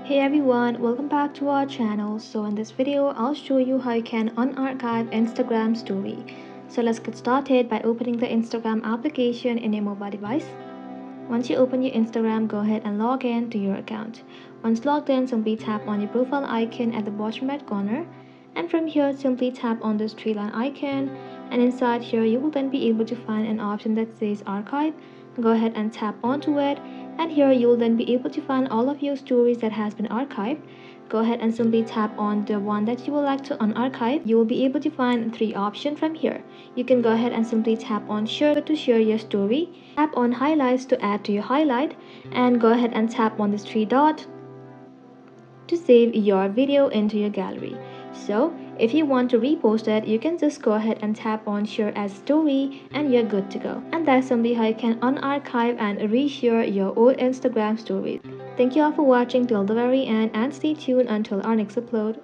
Hey everyone, welcome back to our channel. So in this video, I'll show you how you can unarchive Instagram story. So let's get started by opening the Instagram application in your mobile device. Once you open your Instagram, go ahead and log in to your account. Once logged in, simply tap on your profile icon at the bottom right corner. And from here, simply tap on this three line icon. And inside here, you will then be able to find an option that says archive. Go ahead and tap onto it. And here, you will then be able to find all of your stories that has been archived. Go ahead and simply tap on the one that you would like to unarchive. You will be able to find three options from here. You can go ahead and simply tap on share to share your story, tap on highlights to add to your highlight, and go ahead and tap on this three dot to save your video into your gallery. So if you want to repost it, you can just go ahead and tap on share as story and you're good to go. And that's simply how you can unarchive and reshare your old Instagram stories. Thank you all for watching till the very end and stay tuned until our next upload.